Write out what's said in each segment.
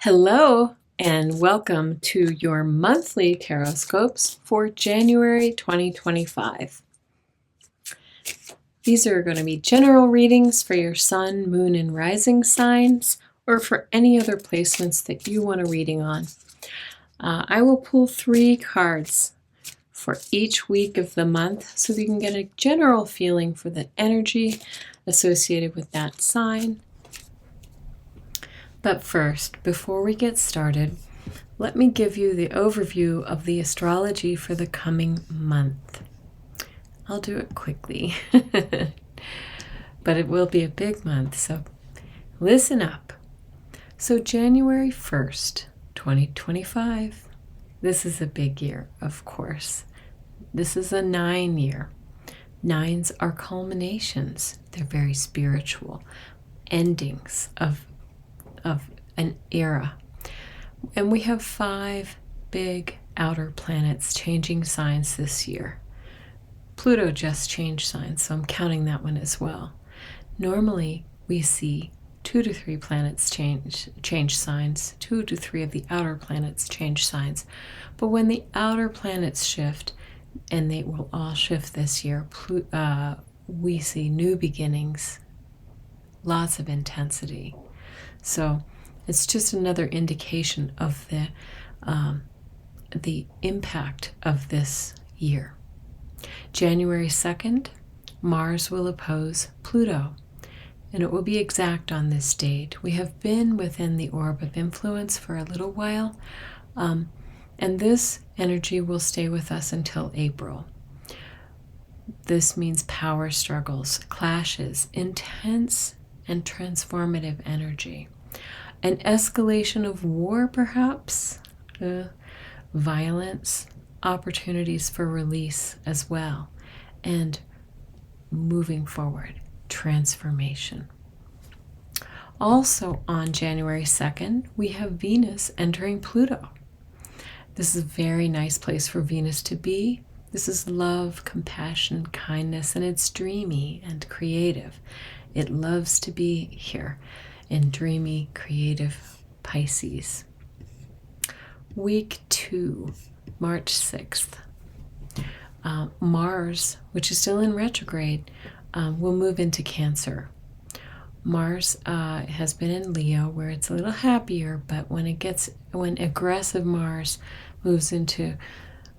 Hello, and welcome to your monthly tarot-scopes for January 2025. These are going to be general readings for your sun, moon, and rising signs, or for any other placements that you want a reading on. I will pull 3 cards for each week of the month so that you can get a general feeling for the energy associated with that sign. But first, before we get started, let me give you the overview of the astrology for the coming month. I'll do it quickly, but it will be a big month, so listen up. So January 1st, 2025, this is a big year, of course. This is a 9 year. 9s are culminations. They're very spiritual, endings of an era. And we have 5 big outer planets changing signs this year. Pluto just changed signs, so I'm counting that one as well. Normally, we see 2 to 3 planets change signs, 2 to 3 of the outer planets change signs. But when the outer planets shift, and they will all shift this year, we see new beginnings, lots of intensity. So it's just another indication of the impact of this year. January 2nd, Mars will oppose Pluto, and it will be exact on this date. We have been within the orb of influence for a little while, and this energy will stay with us until April. This means power struggles, clashes, intense and transformative energy. An escalation of war, perhaps, violence, opportunities for release as well, and moving forward, transformation. Also on January 2nd, we have Venus entering Pluto. This is a very nice place for Venus to be. This is love, compassion, kindness, and it's dreamy and creative. It loves to be here in dreamy, creative Pisces. Week 2, March 6th. Mars, which is still in retrograde, will move into Cancer. Mars has been in Leo, where it's a little happier, but when aggressive Mars moves into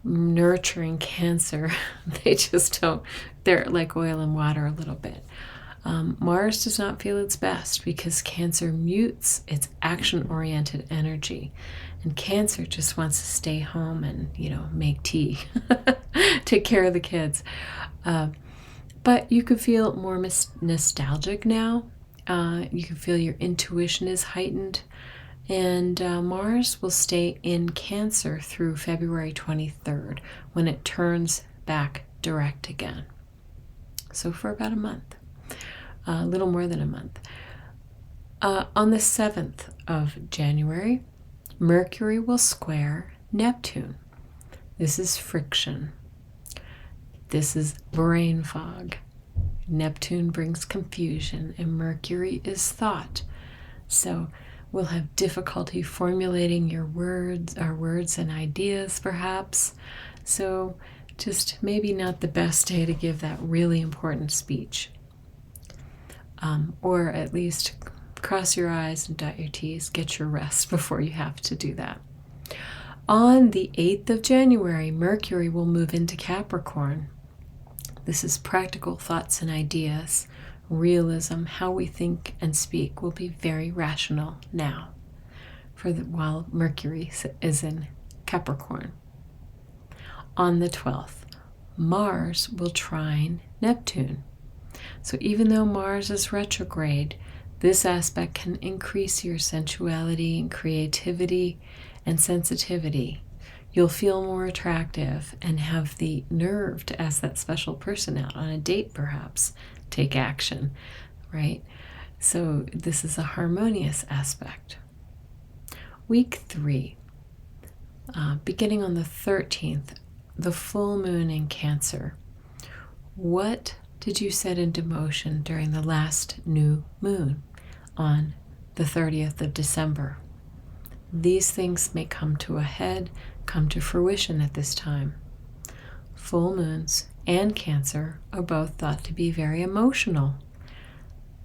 nurturing Cancer, they're like oil and water a little bit. Mars does not feel its best because Cancer mutes its action-oriented energy. And Cancer just wants to stay home and, make tea, take care of the kids. But you could feel more nostalgic now. You can feel your intuition is heightened. And Mars will stay in Cancer through February 23rd when it turns back direct again. So for about a month. A little more than a month. On the 7th of January, Mercury will square Neptune. This is friction. This is brain fog. Neptune brings confusion, and Mercury is thought. So we'll have difficulty formulating our words and ideas, perhaps. So just maybe not the best day to give that really important speech. Or at least cross your I's and dot your T's, get your rest before you have to do that. On the 8th of January, Mercury will move into Capricorn. This is practical thoughts and ideas. Realism, how we think and speak, will be very rational now, while Mercury is in Capricorn. On the 12th, Mars will trine Neptune. So even though Mars is retrograde, this aspect can increase your sensuality and creativity and sensitivity. You'll feel more attractive and have the nerve to ask that special person out on a date, perhaps. Take action, right? So this is a harmonious aspect. Week 3, beginning on the 13th, the full moon in Cancer. What did you set into motion during the last new moon on the 30th of December? These things may come to a head, come to fruition at this time. Full moons and Cancer are both thought to be very emotional.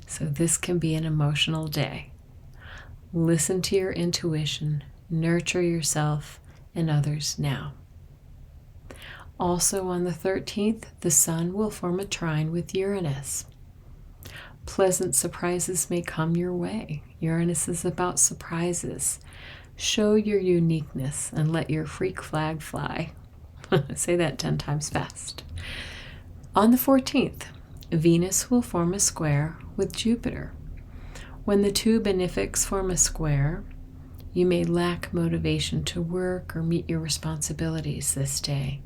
So this can be an emotional day. Listen to your intuition, nurture yourself and others now. Also on the 13th, the Sun will form a trine with Uranus. Pleasant surprises may come your way. Uranus is about surprises. Show your uniqueness and let your freak flag fly. Say that 10 times fast. On the 14th, Venus will form a square with Jupiter. When the two benefics form a square, you may lack motivation to work or meet your responsibilities this day.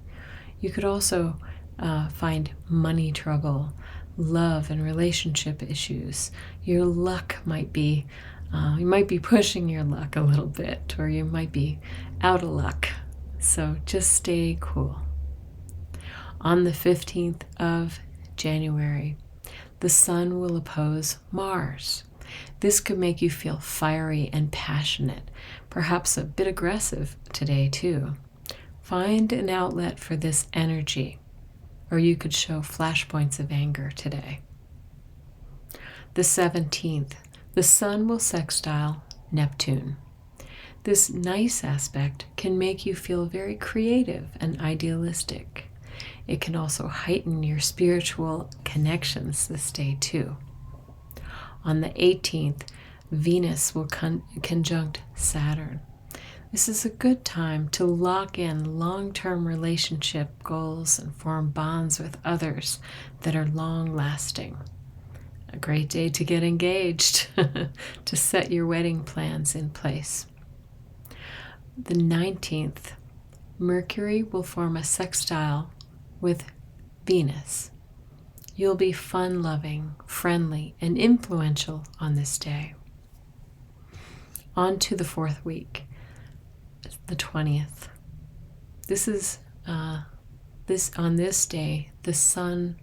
You could also find money trouble, love and relationship issues. Your luck might be, you might be pushing your luck a little bit, or you might be out of luck. So just stay cool. On the 15th of January, the Sun will oppose Mars. This could make you feel fiery and passionate, perhaps a bit aggressive today too. Find an outlet for this energy, or you could show flashpoints of anger today. The 17th, the Sun will sextile Neptune. This nice aspect can make you feel very creative and idealistic. It can also heighten your spiritual connections this day too. On the 18th, Venus will conjunct Saturn. This is a good time to lock in long-term relationship goals and form bonds with others that are long-lasting. A great day to get engaged, to set your wedding plans in place. The 19th, Mercury will form a sextile with Venus. You'll be fun-loving, friendly, and influential on this day. On to the 4th week, the 20th. On this day, the Sun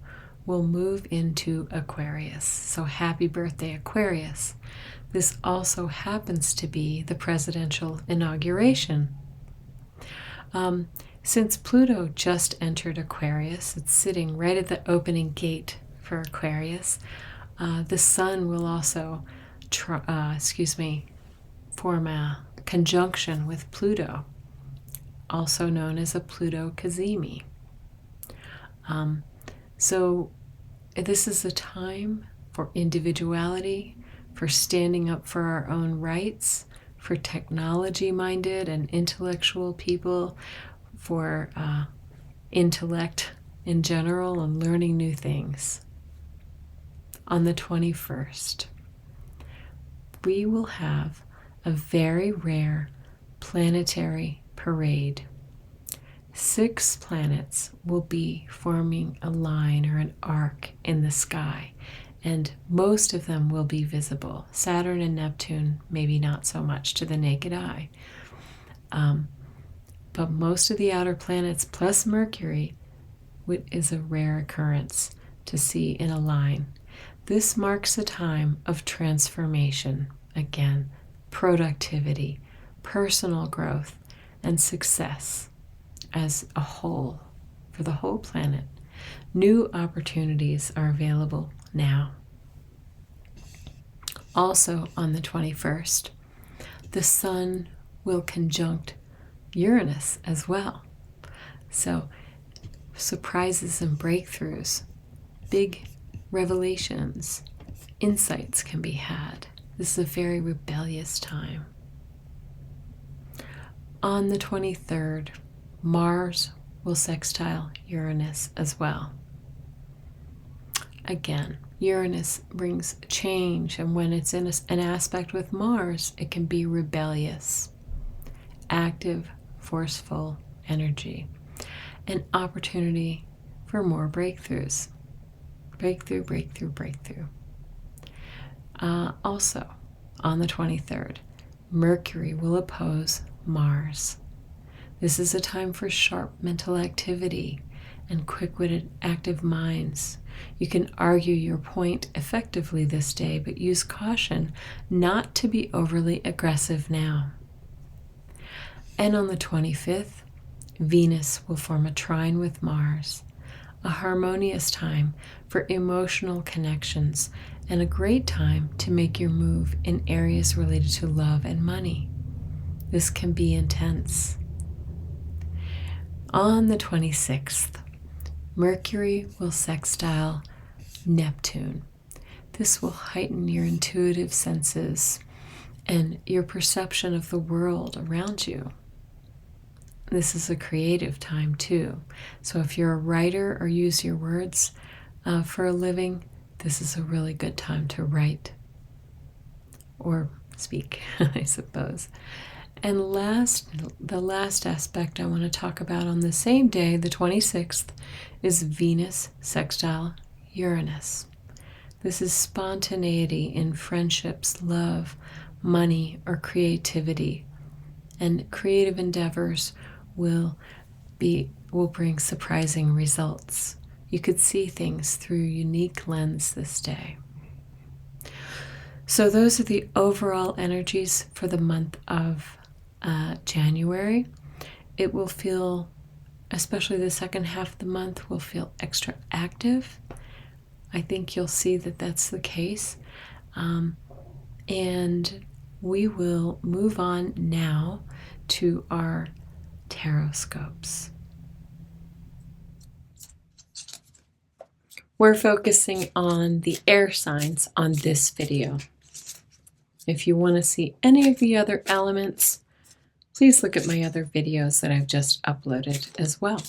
will move into Aquarius. So happy birthday, Aquarius. This also happens to be the presidential inauguration. Since Pluto just entered Aquarius, it's sitting right at the opening gate for Aquarius, the Sun will also form a conjunction with Pluto, also known as a Pluto cazimi. So this is a time for individuality, for standing up for our own rights, for technology-minded and intellectual people, for intellect in general and learning new things. On the 21st, we will have a very rare planetary parade. 6 planets will be forming a line or an arc in the sky, and most of them will be visible. Saturn and Neptune, maybe not so much to the naked eye. But most of the outer planets, plus Mercury, is a rare occurrence to see in a line. This marks a time of transformation. Again, productivity, personal growth, and success as a whole, for the whole planet. New opportunities are available now. Also on the 21st, the Sun will conjunct Uranus as well. So surprises and breakthroughs, big revelations, insights can be had. This is a very rebellious time. On the 23rd, Mars will sextile Uranus as well. Again, Uranus brings change, and when it's in an aspect with Mars, it can be rebellious, active, forceful energy, an opportunity for more breakthroughs. Breakthrough. Also, on the 23rd, Mercury will oppose Mars. This is a time for sharp mental activity and quick-witted, active minds. You can argue your point effectively this day, but use caution not to be overly aggressive now. And on the 25th, Venus will form a trine with Mars, a harmonious time for emotional connections and a great time to make your move in areas related to love and money. This can be intense. On the 26th, Mercury will sextile Neptune. This will heighten your intuitive senses and your perception of the world around you. This is a creative time too. So if you're a writer or use your words for a living, this is a really good time to write or speak, I suppose. And the last aspect I want to talk about on the same day, the 26th, is Venus sextile Uranus. This is spontaneity in friendships, love, money, or creativity. And creative endeavors will bring surprising results. You could see things through a unique lens this day. So those are the overall energies for the month of January. It will feel, especially the second half of the month, will feel extra active. I think you'll see that that's the case. And we will move on now to our TarotScopes. We're focusing on the air signs on this video. If you want to see any of the other elements, please look at my other videos that I've just uploaded as well.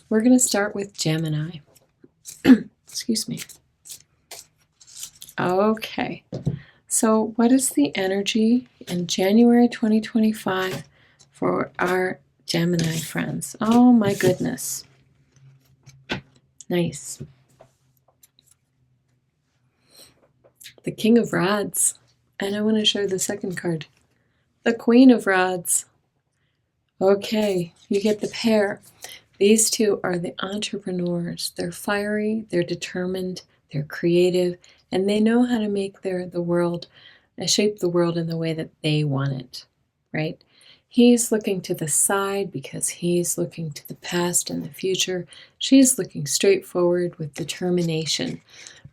We're going to start with Gemini. Excuse me. Okay, so what is the energy in January 2025 for our Gemini friends? Oh my goodness. Nice. The King of Rods. And I want to show the second card. The Queen of Rods. Okay, you get the pair. These two are the entrepreneurs. They're fiery, they're determined, they're creative, and they know how to make shape the world in the way that they want it, right? He's looking to the side because he's looking to the past and the future. She's looking straight forward with determination,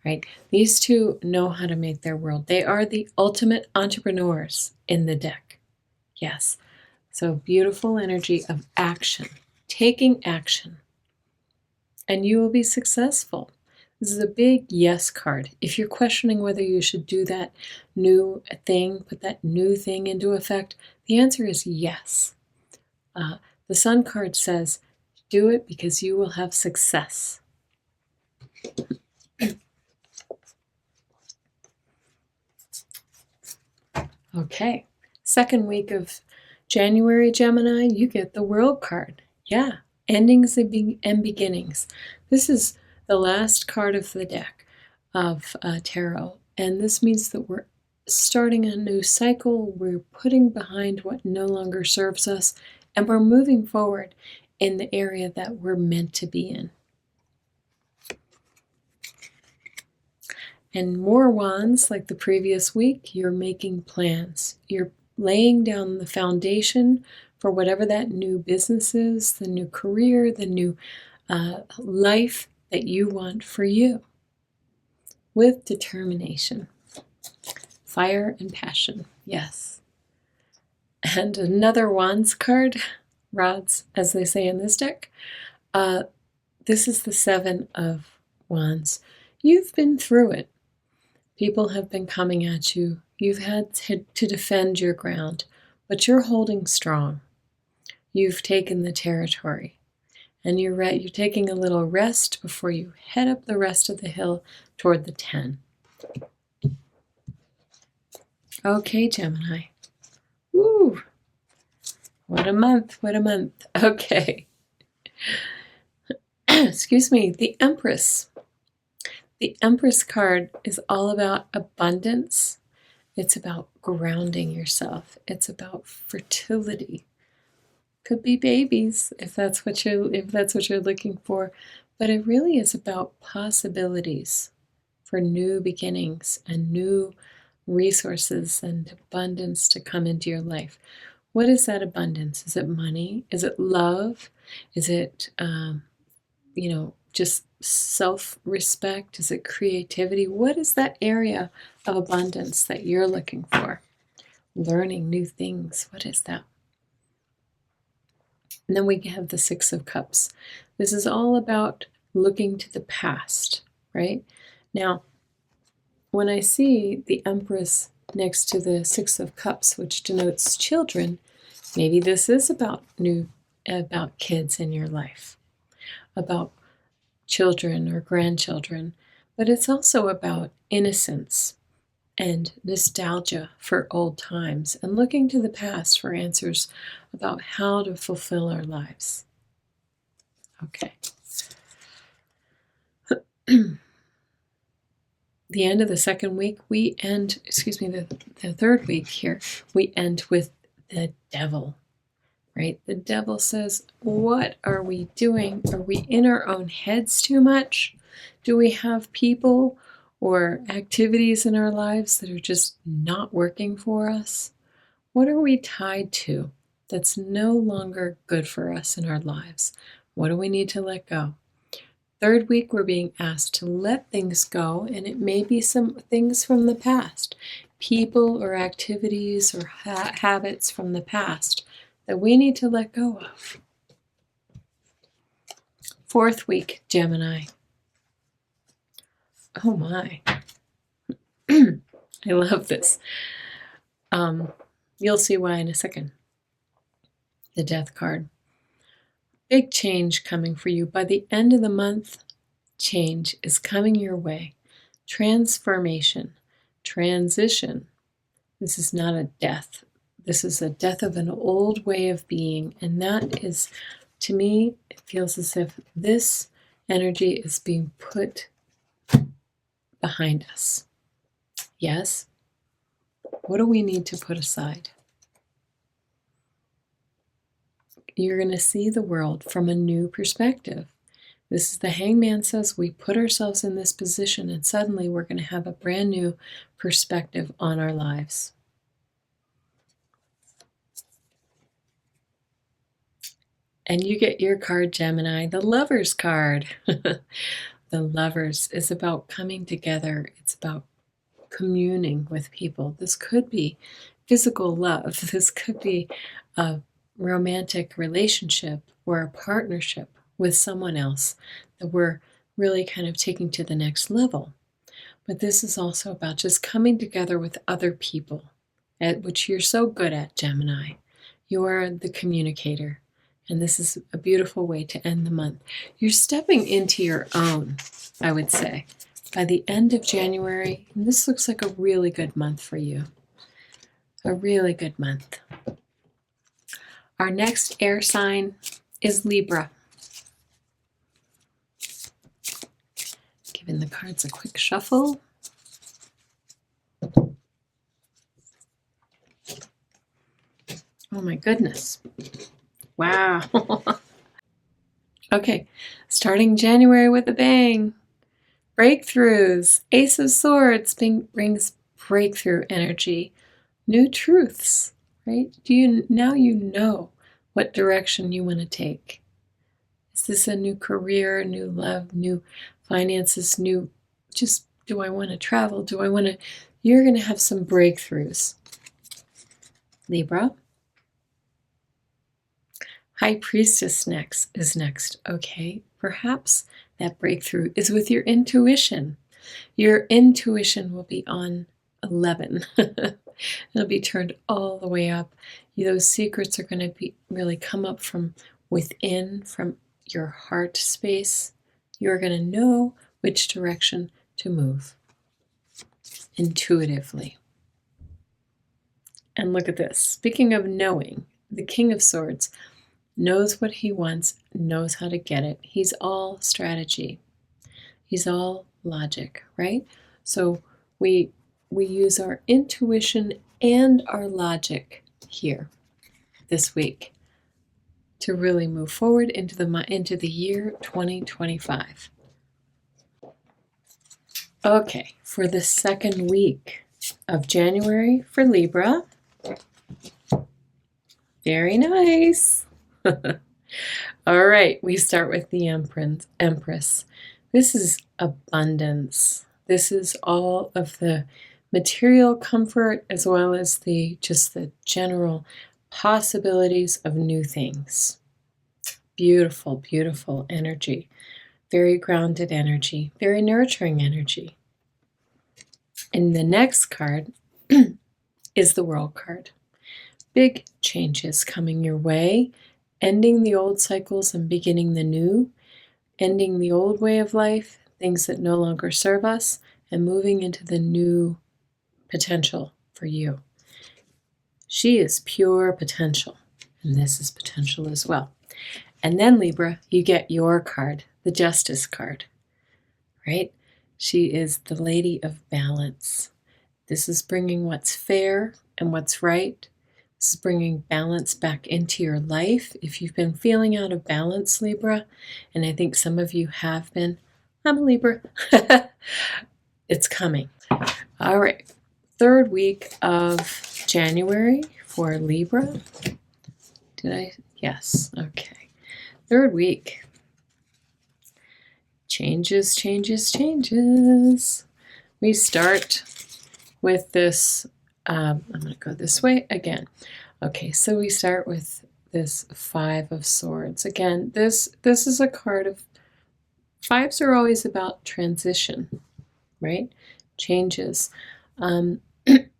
right? These two know how to make their world. They are the ultimate entrepreneurs in the deck. Yes. So beautiful energy of action, taking action, and you will be successful. This is a big yes card. If you're questioning whether you should do that new thing, put that new thing into effect, the answer is yes. The Sun card says, do it because you will have success. Okay, second week of January, Gemini, you get the World card. Yeah, endings and beginnings. This is the last card of the deck of tarot, and this means that we're starting a new cycle. We're putting behind what no longer serves us, and we're moving forward in the area that we're meant to be in. And more wands, like the previous week, you're making plans. You're laying down the foundation for whatever that new business is, the new career, the new life that you want for you, with determination, fire and passion. Yes. And another wands card, rods, as they say in this deck. This is the Seven of Wands. You've been through it. People have been coming at you. You've had to defend your ground, but you're holding strong. You've taken the territory. And you're taking a little rest before you head up the rest of the hill toward the 10. Okay, Gemini. Woo! What a month, what a month. Okay. Excuse me, the Empress. The Empress card is all about abundance. It's about grounding yourself. It's about fertility. Could be babies if that's what you're looking for, but it really is about possibilities for new beginnings and new resources and abundance to come into your life. What is that abundance? Is it money? Is it love? Is it, just self-respect? Is it creativity? What is that area of abundance that you're looking for? Learning new things. What is that? And then we have the Six of Cups. This is all about looking to the past, right? Now, when I see the Empress next to the Six of Cups, which denotes children, maybe this is about kids in your life, about children or grandchildren, but it's also about innocence and nostalgia for old times and looking to the past for answers about how to fulfill our lives. Okay. The end of the second week, the third week here, we end with the Devil, right? The Devil says, what are we doing? Are we in our own heads too much? Do we have people or activities in our lives that are just not working for us? What are we tied to that's no longer good for us in our lives? What do we need to let go? Third week, we're being asked to let things go, and it may be some things from the past, people or activities or habits from the past that we need to let go of. Fourth week, Gemini. Oh my. I love this. You'll see why in a second. The Death card. Big change coming for you. By the end of the month, change is coming your way. Transformation, transition. This is not a death. This is a death of an old way of being. And that is, to me, it feels as if this energy is being put behind us. Yes? What do we need to put aside? You're going to see the world from a new perspective. This is the Hangman says we put ourselves in this position and suddenly we're going to have a brand new perspective on our lives. And you get your card, Gemini, the Lovers card. The Lovers is about coming together. It's about communing with people. This could be physical love. This could be a romantic relationship or a partnership with someone else that we're really kind of taking to the next level. But this is also about just coming together with other people, at which you're so good at, Gemini. You are the communicator, and this is a beautiful way to end the month. You're stepping into your own, I would say, by the end of January. And this looks like a really good month for you. A really good month. Our next air sign is Libra. Giving the cards a quick shuffle. Oh my goodness. Wow. Okay, starting January with a bang. Breakthroughs. Ace of Swords brings breakthrough energy. New truths, right? Now you know what direction you want to take. Is this a new career, new love, new finances, do I want to travel? You're going to have some breakthroughs. Libra. High Priestess is next. Okay, perhaps that breakthrough is with your intuition. Your intuition will be on 11. It'll be turned all the way up. Those secrets are going to be really come up from within, from your heart space. You're going to know which direction to move intuitively. And look at this. Speaking of knowing, the King of Swords knows what he wants, knows how to get it. He's all strategy. He's all logic, right? So we use our intuition and our logic here this week to really move forward into the year 2025. Okay, for the second week, of January for Libra. Very nice. All right, we start with the Empress. This is abundance. This is all of the material comfort as well as just the general possibilities of new things. Beautiful, beautiful energy. Very grounded energy. Very nurturing energy. And the next card is the World card. Big changes coming your way. Ending the old cycles and beginning the new. Ending the old way of life, things that no longer serve us, and moving into the new potential for you. She is pure potential, and this is potential as well. And then Libra, you get your card, the Justice card, right? She is the Lady of Balance. This is bringing what's fair and what's right. This is bringing balance back into your life. If you've been feeling out of balance, Libra, and I think some of you have been, I'm a Libra. It's coming. All right. Third week of January for Libra. Did I? Yes. Okay. Third week. Changes, changes, changes. We start with this. I'm going to go this way again. Okay, so we start with this Five of Swords. Again, this is a card of, fives are always about transition, right? Changes.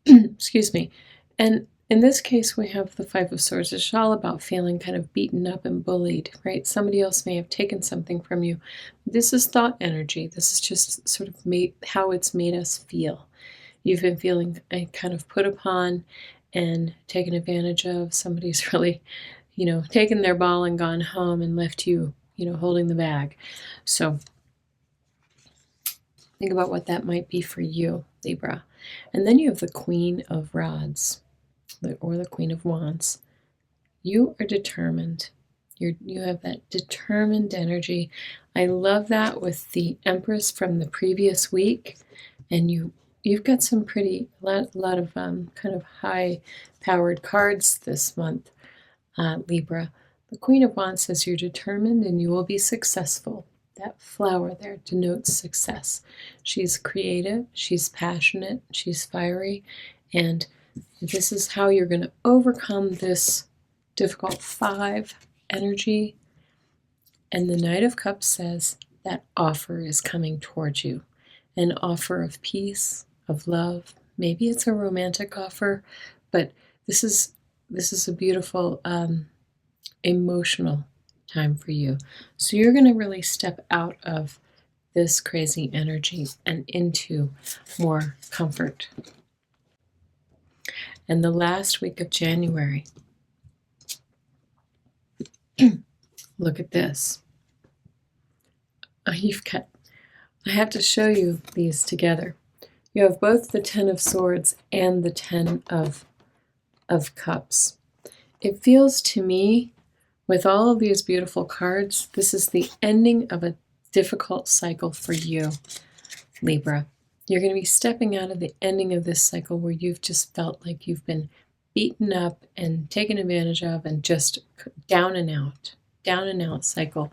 Excuse me. And in this case, we have the Five of Swords. It's all about feeling kind of beaten up and bullied, right? Somebody else may have taken something from you. This is thought energy. This is just sort of how it's made us feel. You've been feeling kind of put upon and taken advantage of. Somebody's really, taken their ball and gone home and left you, holding the bag. So think about what that might be for you, Libra. And then you have the Queen of Rods, or the Queen of Wands. You are determined. You have that determined energy. I love that with the Empress from the previous week, and you've got some lot of kind of high-powered cards this month, Libra. The Queen of Wands says you're determined and you will be successful. That flower there denotes success. She's creative, she's passionate, she's fiery, and this is how you're going to overcome this difficult 5 energy. And the Knight of Cups says that offer is coming towards you. An offer of peace, of love. Maybe it's a romantic offer, but this is a beautiful emotional time for you. So you're going to really step out of this crazy energy and into more comfort. And the last week of January, look at this. I have to show you these together. You have both the Ten of Swords and the Ten of Cups. It feels to me, with all of these beautiful cards, this is the ending of a difficult cycle for you, Libra. You're going to be stepping out of the ending of this cycle where you've just felt like you've been beaten up and taken advantage of and just down and out cycle.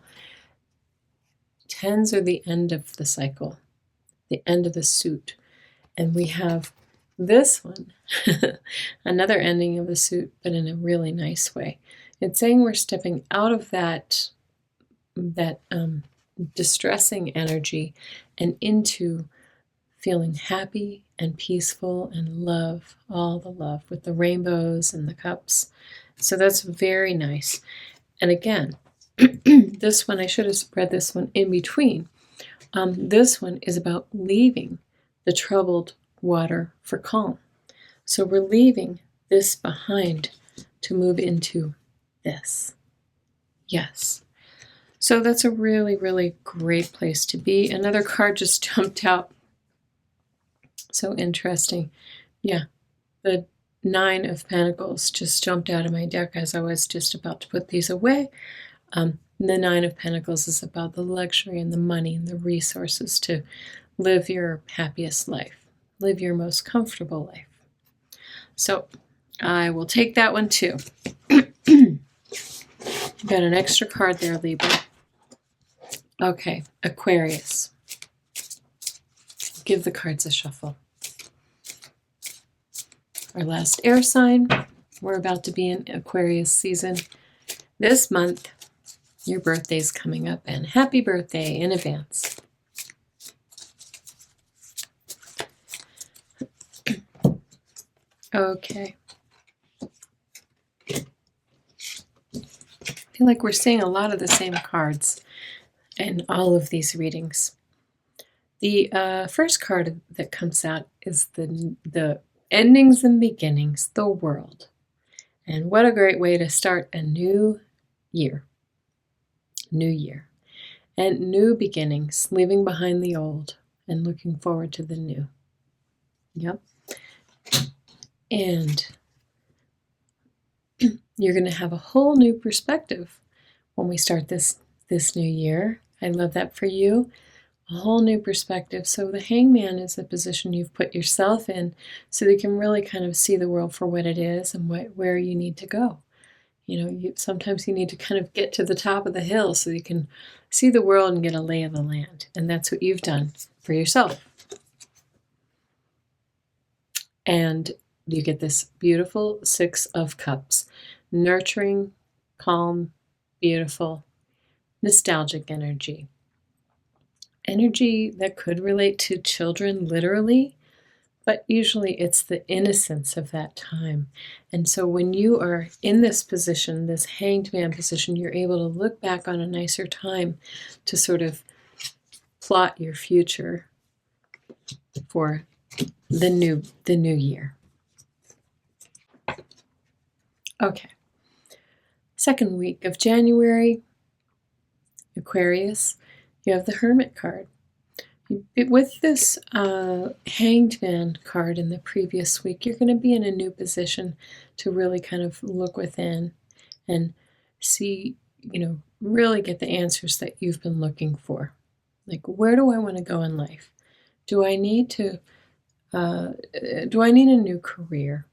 Tens are the end of the cycle, the end of the suit. And we have this one, another ending of the suit, but in a really nice way. It's saying we're stepping out of that distressing energy and into feeling happy and peaceful and love, all the love with the rainbows and the cups. So that's very nice. And again, this one, I should have spread this one in between. This one is about leaving the troubled water for calm. So we're leaving this behind to move into this. Yes. So that's a really, really great place to be. Another card just jumped out. So interesting. Yeah, the Nine of Pentacles just jumped out of my deck as I was just about to put these away. The Nine of Pentacles is about the luxury and the money and the resources to live your happiest life. live your most comfortable life. So I will take that one too. Got an extra card there, Libra. Okay, Aquarius. Give the cards a shuffle. Our last air sign. We're about to be in Aquarius season. This month, your birthday's coming up, and happy birthday in advance. Okay. I feel like we're seeing a lot of the same cards in all of these readings. The first card that comes out is the endings and beginnings, the world. And what a great way to start a new year. New year. And new beginnings, leaving behind the old and looking forward to the new. Yep. And you're going to have a whole new perspective when we start this new year. I love that for you. A whole new perspective. So the hangman is the position you've put yourself in so that you can really kind of see the world for what it is and where you need to go. You know, sometimes you need to kind of get to the top of the hill so you can see the world and get a lay of the land. And that's what you've done for yourself. And you get this beautiful Six of Cups. Nurturing, calm, beautiful, nostalgic energy. Energy that could relate to children literally, but usually it's the innocence of that time. And so when you are in this position, this hanged man position, you're able to look back on a nicer time to sort of plot your future for the new year. Okay. Second week of January, Aquarius, you have the Hermit card. With this Hanged Man card in the previous week, you're going to be in a new position to really kind of look within and see, really get the answers that you've been looking for. Like, where do I want to go in life? Do I need a new career?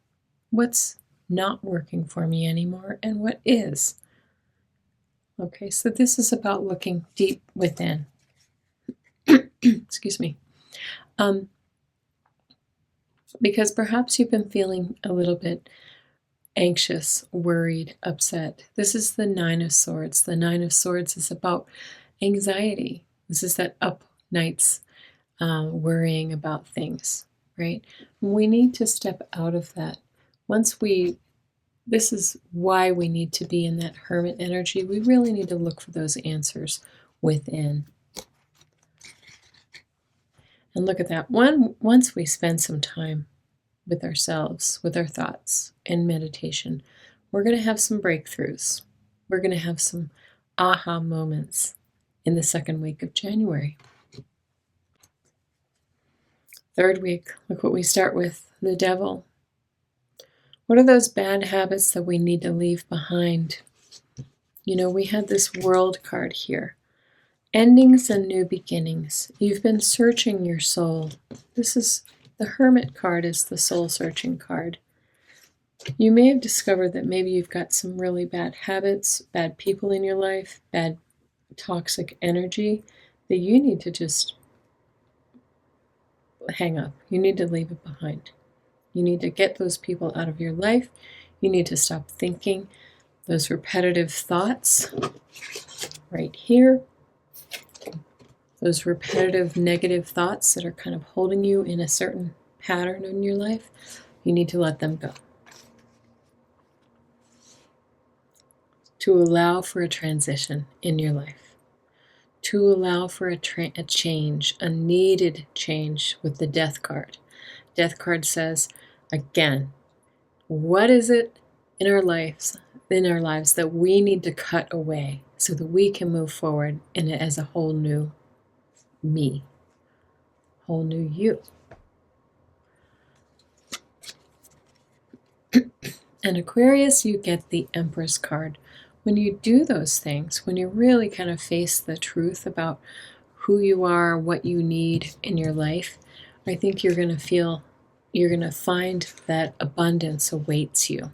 What's not working for me anymore, and what is? Okay, so this is about looking deep within. Excuse me. Because perhaps you've been feeling a little bit anxious, worried, upset. This is the Nine of Swords. The Nine of Swords is about anxiety. This is that up nights worrying about things, right? We need to step out of that. This is why we need to be in that hermit energy. We really need to look for those answers within. And look at that. Once we spend some time with ourselves, with our thoughts in meditation, we're going to have some breakthroughs. We're going to have some aha moments in the second week of January. Third week, look what we start with, the Devil. What are those bad habits that we need to leave behind? We had this World card here. Endings and new beginnings. You've been searching your soul. The Hermit card is the soul searching card. You may have discovered that maybe you've got some really bad habits, bad people in your life, bad toxic energy that you need to just hang up. You need to leave it behind. You need to get those people out of your life. You need to stop thinking those repetitive thoughts right here. Those repetitive negative thoughts that are kind of holding you in a certain pattern in your life, you need to let them go. To allow for a transition in your life. To allow for a change, a needed change with the Death card. Death card says, again, what is it in our lives that we need to cut away so that we can move forward as a whole new me, whole new you. And Aquarius, you get the Empress card. When you do those things, when you really kind of face the truth about who you are, what you need in your life, I think you're going to find that abundance awaits you,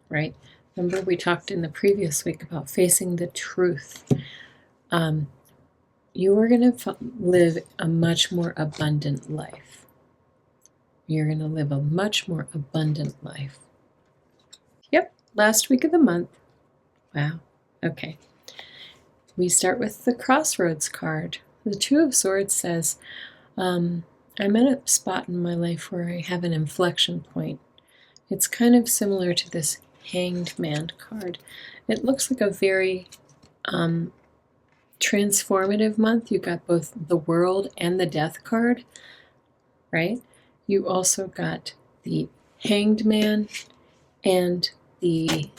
right? Remember we talked in the previous week about facing the truth. You are going to live a much more abundant life. You're going to live a much more abundant life. Yep, last week of the month. Wow, okay. We start with the Crossroads card. The Two of Swords says, I'm at a spot in my life where I have an inflection point. It's kind of similar to this Hanged Man card. It looks like a very transformative month. You got both the World and the Death card, right? You also got the Hanged Man and the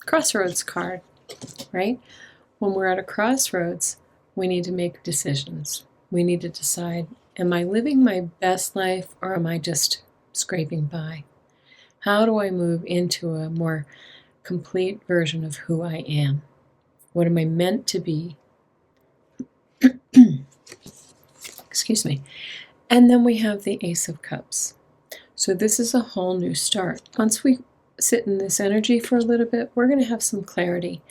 Crossroads card, right? When we're at a crossroads, we need to make decisions. We need to decide, am I living my best life or am I just scraping by? How do I move into a more complete version of who I am? What am I meant to be? Excuse me. And then we have the Ace of Cups. So this is a whole new start. Once we sit in this energy for a little bit, we're going to have some clarity.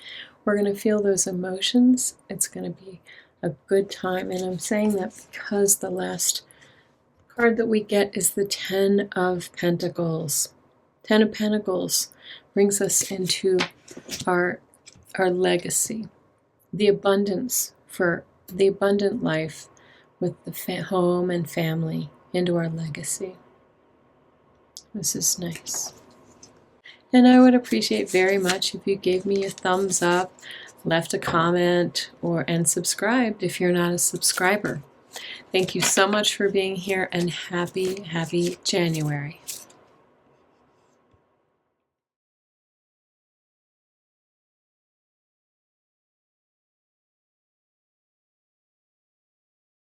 We're going to feel those emotions. It's going to be a good time. And I'm saying that because the last card that we get is the Ten of Pentacles. Ten of Pentacles brings us into our legacy, the abundance for the abundant life with the home and family into our legacy. This is nice. And I would appreciate very much if you gave me a thumbs up, left a comment, and subscribed if you're not a subscriber. Thank you so much for being here, and happy January.